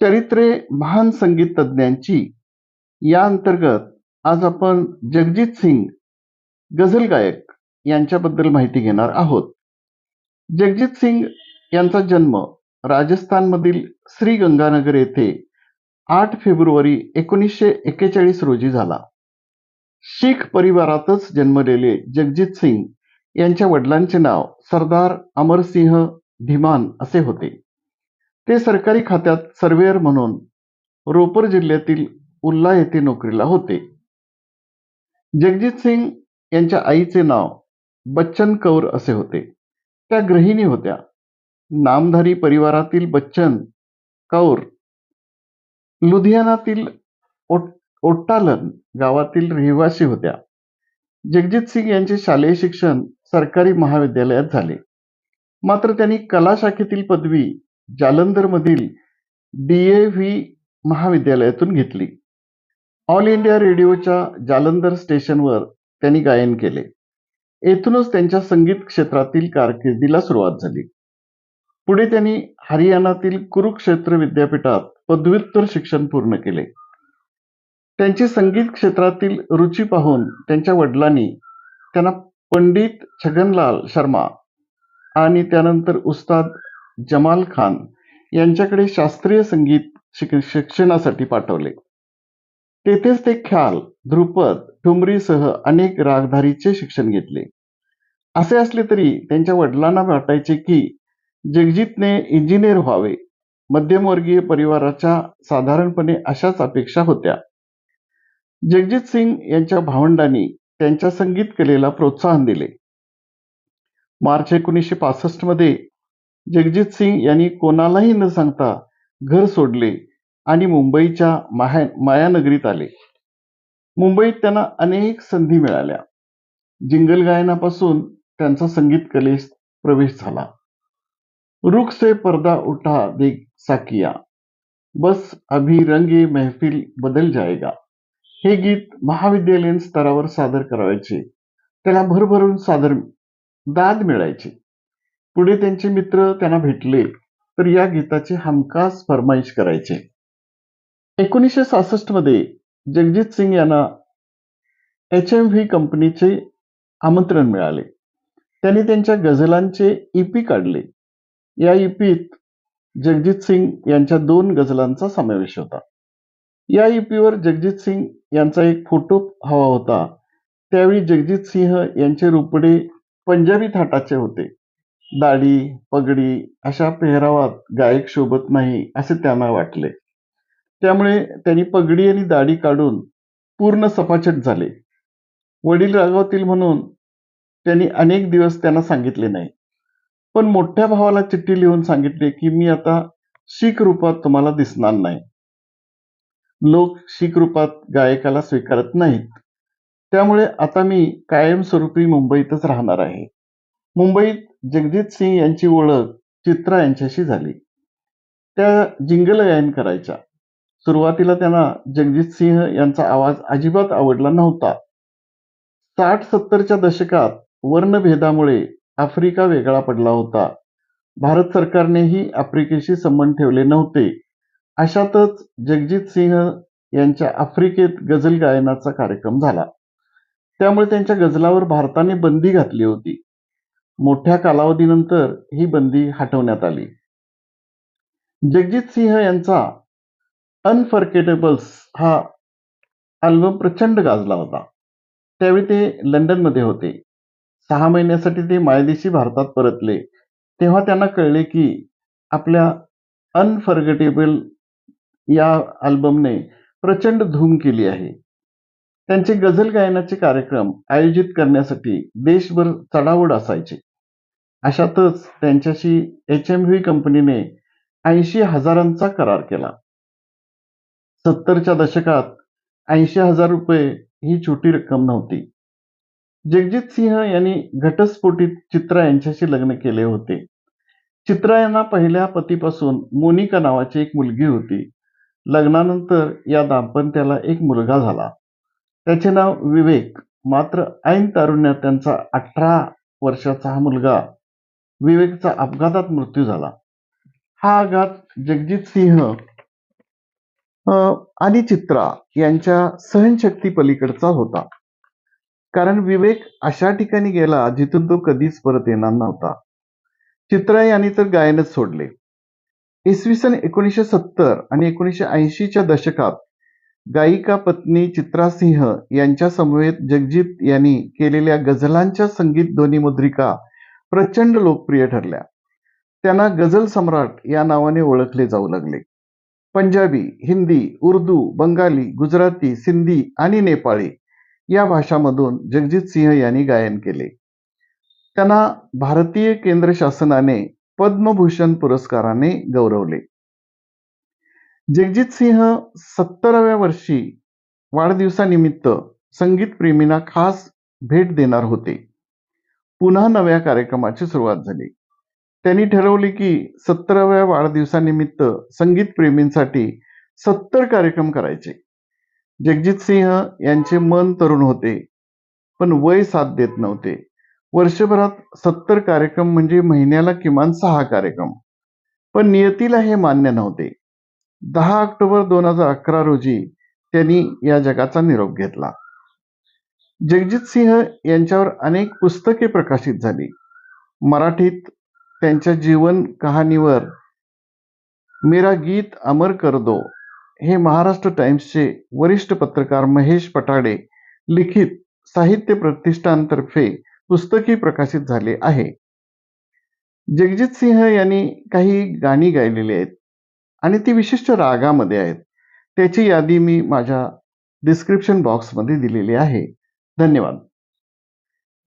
चरित्रे महान संगीत तज्ञांची या अंतर्गत आज आपण जगजीत सिंग गझल गायक यांच्याबद्दल माहिती घेणार आहोत. जगजीत सिंग यांचा जन्म राजस्थानमधील श्रीगंगानगर येथे 8 फेब्रुवारी 1941 रोजी झाला. शीख परिवारातच जन्मलेले जगजीत सिंग यांच्या वडिलांचे नाव सरदार अमरसिंह धीमान असे होते. ते सरकारी खात्यात सर्वेअर म्हणून रोपर जिल्ह्यातील उल्ला येथे नोकरीला होते. जगजीत सिंग यांच्या आईचे नाव बच्चन कौर असे होते. त्या गृहिणी होत्या. नामधारी परिवारातील बच्चन कौर लुधियानातील ओट्टालन गावातील रहिवासी होत्या. जगजीत सिंग यांचे शालेय शिक्षण सरकारी महाविद्यालयात झाले. मात्र त्यांनी कला शाखेतील पदवी जालंधरमधील DAV महाविद्यालयातून घेतली. ऑल इंडिया रेडिओच्या जालंधर स्टेशनवर त्यांनी गायन केले. येथूनच त्यांच्या संगीत क्षेत्रातील कारकिर्दीला सुरुवात झाली. पुढे त्यांनी हरियाणातील कुरुक्षेत्र विद्यापीठात पदव्युत्तर शिक्षण पूर्ण केले. त्यांची संगीत क्षेत्रातील रुची पाहून त्यांच्या वडिलांनी त्यांना पंडित छगनलाल शर्मा आणि त्यानंतर उस्ताद जमाल खान यांच्याकडे शास्त्रीय संगीत शिक्षणासाठी पाठवले. तेथेच ते ख्याल, ध्रुपद, ठुमरीसह अनेक रागधारीचे शिक्षण घेतले. असे असले तरी त्यांच्या वडिलांना वाटायचे की जगजीतने इंजिनियर व्हावे. मध्यमवर्गीय परिवाराच्या साधारणपणे अशाच अपेक्षा होत्या. जगजीत सिंग यांच्या भावंडांनी त्यांच्या संगीत कलेला प्रोत्साहन दिले. मार्च 1965 मध्ये जगजीत सिंग यांनी कोणालाही न सांगता घर सोडले आणि मुंबईच्या मायानगरीत आले. मुंबईत त्यांना अनेक संधी मिळाल्या. जिंगल गायनापासून त्यांचा संगीत कलेत प्रवेश झाला. रुख से पर्दा उठा देख साकिया, बस अभी रंगे महफिल बदल जाएगा हे गीत महाविद्यालयीन स्तरावर सादर करायचे. त्याला भरभरून दाद मिळायची. पुढे त्यांचे मित्र त्यांना भेटले तर या गीताची हमखास फरमाईश करायचे. 1966 मध्ये जगजीत सिंग यांना HMV कंपनीचे आमंत्रण मिळाले. त्यांनी त्यांच्या गझलांचे EP काढले. या EPत जगजीत सिंग यांच्या 2 गझलांचा समावेश होता. या EPवर जगजीत सिंग यांचा एक फोटो हवा होता. त्यावेळी जगजीत सिंह यांचे रूपडे पंजाबी थाटाचे होते. दाढी, पगडी अशा पेहरावात गायक शोभत नाही असे त्यांना वाटले. त्यामुळे त्यांनी पगडी आणि दाढी काढून पूर्ण सपाचट झाले. वडील रागावतील म्हणून त्यांनी अनेक दिवस त्यांना सांगितले नाही. पण मोठ्या भावाला चिठ्ठी लिहून सांगितले की मी आता शीख रूपात तुम्हाला दिसणार नाही. लोक शीख रूपात गायकाला स्वीकारत नाहीत. त्यामुळे आता मी कायमस्वरूपी मुंबईतच राहणार आहे. मुंबईत जगजीत सिंग यांची ओळख चित्रा यांच्याशी झाली. त्या जिंगल गायन करायच्या. सुरुवातीला त्यांना जगजीत सिंह यांचा आवाज अजिबात आवडला नव्हता. 60-70च्या दशकात वर्णभेदामुळे आफ्रिका वेगळा पडला होता. भारत सरकारनेही आफ्रिकेशी संबंध ठेवले नव्हते. अशातच जगजीत सिंह यांच्या आफ्रिकेत गझल गायनाचा कार्यक्रम झाला. त्यामुळे त्यांच्या गझलावर भारताने बंदी घातली होती. मोठ्या कालावधीनंतर ही बंदी हटवण्यात आली. जगजीत सिंह यांचा अनफॉरगेटेबल्स हा अल्बम प्रचंड गाजला होता. त्यावेळी ते लंडनमध्ये होते. 6 महिन्यासाठी ते मायदेशी भारतात परतले. तेव्हा त्यांना कळले की आपल्या अनफॉरगेटेबल या अल्बमने प्रचंड धूम केली आहे. त्यांचे गझल गायनाचे कार्यक्रम आयोजित करण्यासाठी देशभर चढाओढ असायचे. अशातच त्यांच्याशी HMV कंपनीने 80,000चा करार केला. 70च्या दशकात 80,000 रुपये ही छोटी रक्कम नव्हती. जगजीत सिंह यांनी घटस्फोटीत चित्रा यांच्याशी लग्न केले होते. चित्रा यांना पहिल्या पतीपासून मोनिका नावाची एक मुलगी होती. लग्नानंतर या दाम्पत्याला एक मुलगा झाला. त्याचे नाव विवेक. मात्र ऐन तारुण्यात त्यांचा 18 वर्षाचा हा मुलगा विवेकचा अपघातात मृत्यू झाला. हा आघात जगजीत सिंह आणि चित्रा यांच्या सहनशक्ती पलीकडचा होता. कारण विवेक अशा ठिकाणी गेला जिथून तो कधीच परत येणार नव्हता. चित्रा यांनी तर गायनच सोडले. इसवी सन 1970 आणि 1980च्या दशकात गायिका पत्नी चित्रा सिंह यांच्या समवेत जगजीत यांनी केलेल्या गझलांच्या संगीत ध्वनिमुद्रिका प्रचंड लोकप्रिय ठरल्या. त्यांना गझल सम्राट या नावाने ओळखले जाऊ लागले. पंजाबी, हिंदी, उर्दू, बंगाली, गुजराती, सिंधी आणि नेपाळी या भाषांमधून जगजीत सिंह यांनी गायन केले. त्यांना भारतीय केंद्र शासनाने पद्मभूषण पुरस्काराने गौरवले. जगजीत सिंह 70व्या वर्षी वाढदिवसानिमित्त संगीतप्रेमींना खास भेट देणार होते. पुन्हा नव्या कार्यक्रमाची सुरुवात झाली. त्यांनी ठरवले की 70व्या वाढदिवसानिमित्त संगीतप्रेमींसाठी 70 कार्यक्रम करायचे. जगजीत सिंह यांचे मन तरुण होते, पण वय साथ देत नव्हते. वर्षभरात 70 कार्यक्रम म्हणजे महिन्याला किमान 6 कार्यक्रम. पण नियतीला हे मान्य नव्हते. 10 ऑक्टोबर 2011 रोजी त्यांनी या जगाचा निरोप घेतला. जगजीत सिंह यांच्यावर अनेक पुस्तके प्रकाशित झाली. मराठीत त्यांच्या जीवन कहाणीवर मेरा गीत अमर कर दो हे महाराष्ट्र टाइम्सचे वरिष्ठ पत्रकार महेश पटाडे लिखित साहित्य प्रतिष्ठानतर्फे पुस्तकही प्रकाशित झाले आहे. जगजीत सिंह यांनी काही गाणी गायलेली आहेत आणि ती विशिष्ट रागामध्ये आहेत. त्याची यादी मी माझ्या डिस्क्रिप्शन बॉक्समध्ये दिलेली आहे. धन्यवाद.